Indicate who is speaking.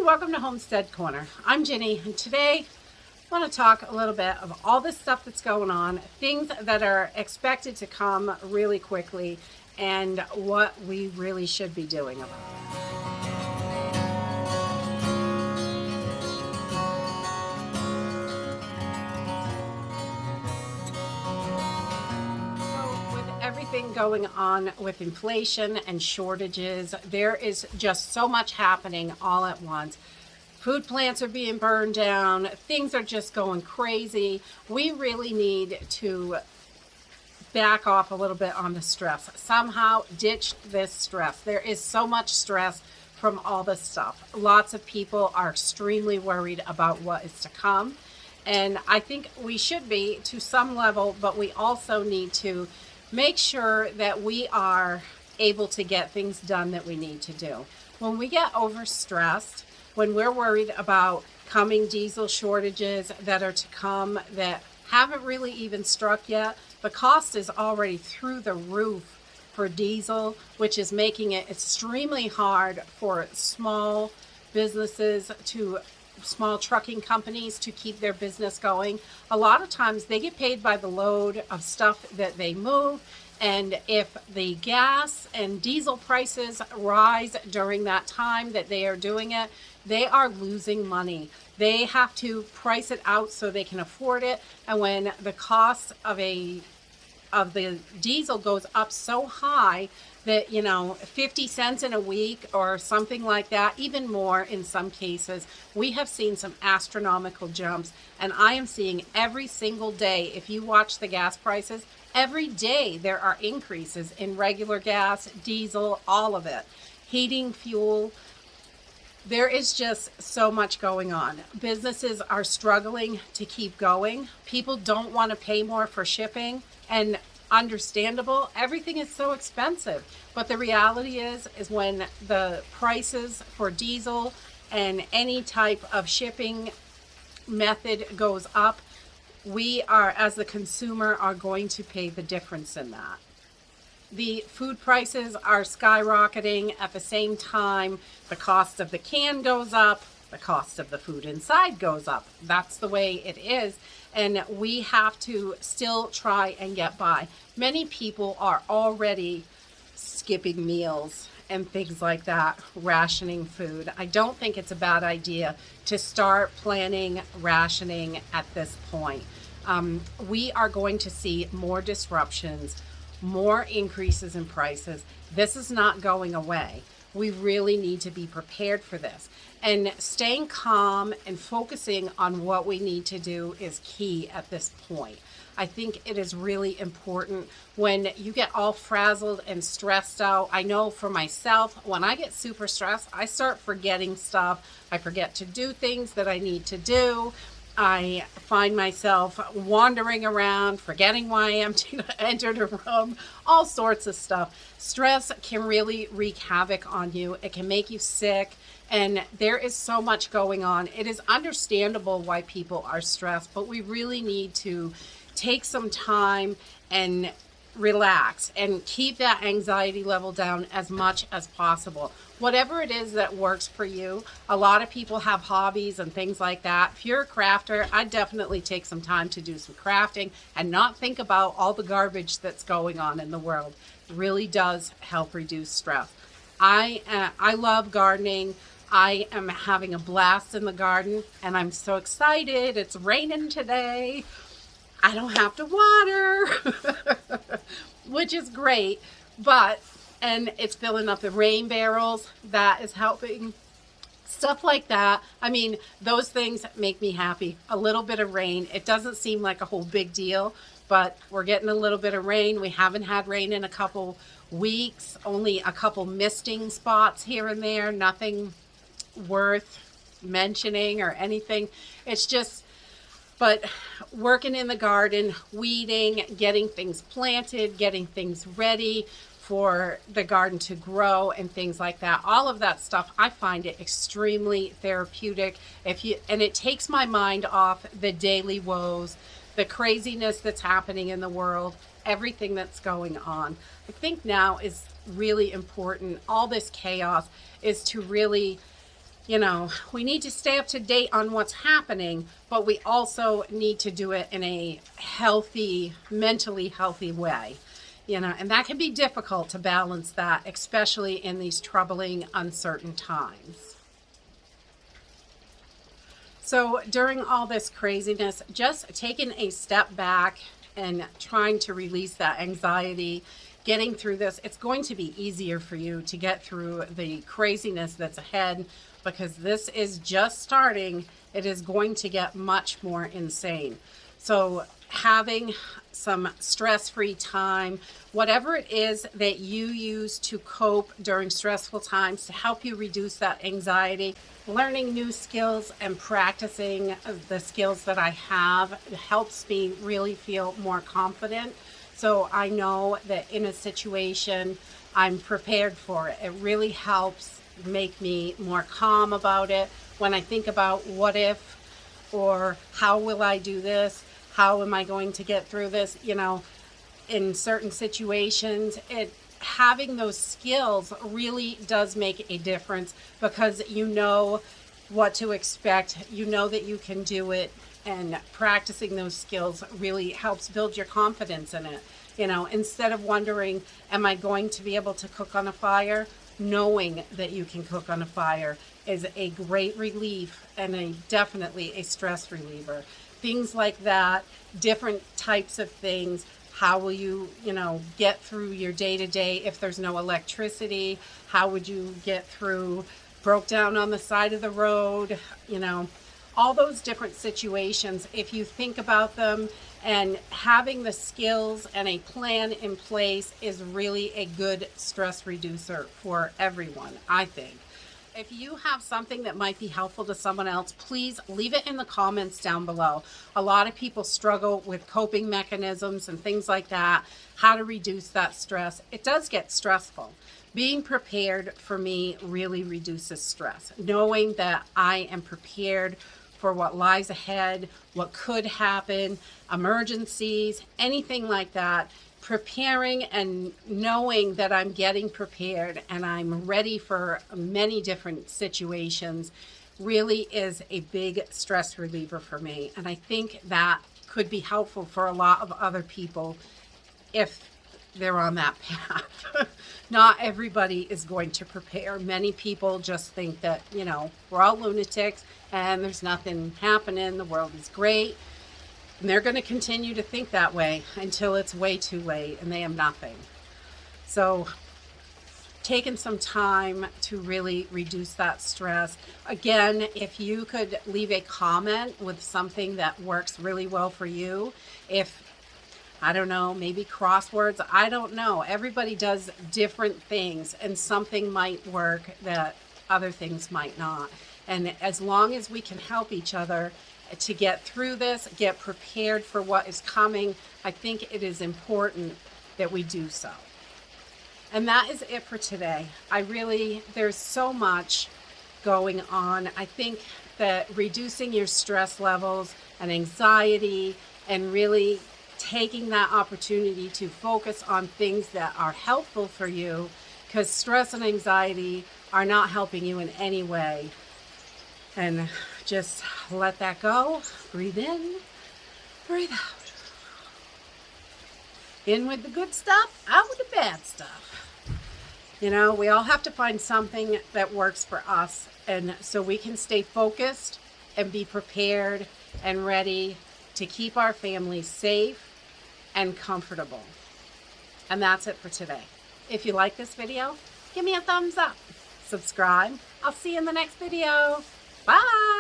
Speaker 1: welcome to Homestead Corner. I'm Ginny, and today I want to talk a little bit of all this stuff that's going on, things that are expected to come really quickly, and what we really should be doing about it. Everything going on with inflation and shortages, there is just so much happening all at once. Food plants are being burned down, things are just going crazy. We really need to back off a little bit on the stress. Somehow ditch this stress. There is so much stress from all this stuff. Lots of people are extremely worried about what is to come. And I think we should be to some level, but we also need to make sure that we are able to get things done that we need to do. When we get overstressed, when we're worried about coming diesel shortages that are to come that haven't really even struck yet, the cost is already through the roof for diesel, which is making it extremely hard for small businesses small trucking companies to keep their business going. A lot of times they get paid by the load of stuff that they move, and if the gas and diesel prices rise during that time that they are doing it, they are losing money. They have to price it out so they can afford it, and when the cost of the diesel goes up so high that 50 cents in a week or something like that, even more in some cases, we have seen some astronomical jumps. And I am seeing every single day, if you watch the gas prices, every day there are increases in regular gas, diesel, all of it, heating, fuel. There is just so much going on. Businesses are struggling to keep going. People don't want to pay more for shipping, and understandable. Everything is so expensive. But the reality is when the prices for diesel and any type of shipping method goes up, we are, as the consumer, are going to pay the difference in that. The food prices are skyrocketing. At the same time, the cost of the can goes up, the cost of the food inside goes up. That's the way it is. And we have to still try and get by. Many people are already skipping meals and things like that, rationing food. I don't think it's a bad idea to start planning rationing at this point. We are going to see more disruptions, more increases in prices. This is not going away. We really need to be prepared for this. And staying calm and focusing on what we need to do is key at this point. I think it is really important when you get all frazzled and stressed out. I know for myself, when I get super stressed, I start forgetting stuff. I forget to do things that I need to do. I find myself wandering around, forgetting why I entered a room, all sorts of stuff. Stress can really wreak havoc on you. It can make you sick, and there is so much going on. It is understandable why people are stressed, but we really need to take some time and relax and keep that anxiety level down as much as possible. Whatever it is that works for you. A lot of people have hobbies and things like that. If you're a crafter, I'd definitely take some time to do some crafting and not think about all the garbage that's going on in the world. It really does help reduce stress. I love gardening. I am having a blast in the garden, and I'm so excited. It's raining today. I don't have to water, which is great, and it's filling up the rain barrels. That is helping. Stuff like that. I mean, those things make me happy. A little bit of rain. It doesn't seem like a whole big deal, but we're getting a little bit of rain. We haven't had rain in a couple weeks, only a couple misting spots here and there, nothing worth mentioning or anything. But working in the garden, weeding, getting things planted, getting things ready for the garden to grow and things like that. All of that stuff, I find it extremely therapeutic. And it takes my mind off the daily woes, the craziness that's happening in the world, everything that's going on. I think now is really important. All this chaos is to really You know, we need to stay up to date on what's happening, but we also need to do it in a healthy, mentally healthy way. You know, and that can be difficult to balance that, especially in these troubling, uncertain times. So during all this craziness, just taking a step back and trying to release that anxiety, getting through this, it's going to be easier for you to get through the craziness that's ahead, because this is just starting. It is going to get much more insane. So having some stress-free time, whatever it is that you use to cope during stressful times to help you reduce that anxiety, learning new skills and practicing the skills that I have helps me really feel more confident. So I know that in a situation, I'm prepared for it. It really helps make me more calm about it. When I think about what if, or how will I do this? How am I going to get through this? You know, in certain situations, having those skills really does make a difference, because you know what to expect. You know that you can do it, and practicing those skills really helps build your confidence in it. You know, instead of wondering, am I going to be able to cook on a fire? Knowing that you can cook on a fire is a great relief, and definitely a stress reliever. Things like that, different types of things. How will you, get through your day-to-day if there's no electricity? How would you get through broke down on the side of the road? All those different situations, if you think about them, and having the skills and a plan in place is really a good stress reducer for everyone, I think. If you have something that might be helpful to someone else, please leave it in the comments down below. A lot of people struggle with coping mechanisms and things like that, how to reduce that stress. It does get stressful. Being prepared for me really reduces stress. Knowing that I am prepared for what lies ahead, what could happen, emergencies, anything like that. Preparing and knowing that I'm getting prepared and I'm ready for many different situations really is a big stress reliever for me. And I think that could be helpful for a lot of other people if they're on that path. Not everybody is going to prepare. Many people just think that, we're all lunatics and there's nothing happening. The world is great. And they're going to continue to think that way until it's way too late and they have nothing. So taking some time to really reduce that stress. Again, if you could leave a comment with something that works really well for you, I don't know, maybe crosswords, I don't know. Everybody does different things, and something might work that other things might not. And as long as we can help each other to get through this, get prepared for what is coming, I think it is important that we do so. And that is it for today. There's so much going on. I think that reducing your stress levels and anxiety and really taking that opportunity to focus on things that are helpful for you, because stress and anxiety are not helping you in any way. And just let that go. Breathe in, breathe out. In with the good stuff, out with the bad stuff. We all have to find something that works for us, and so we can stay focused and be prepared and ready to keep our families safe and comfortable. And that's it for today. If you like this video, give me a thumbs up. Subscribe. I'll see you in the next video. Bye.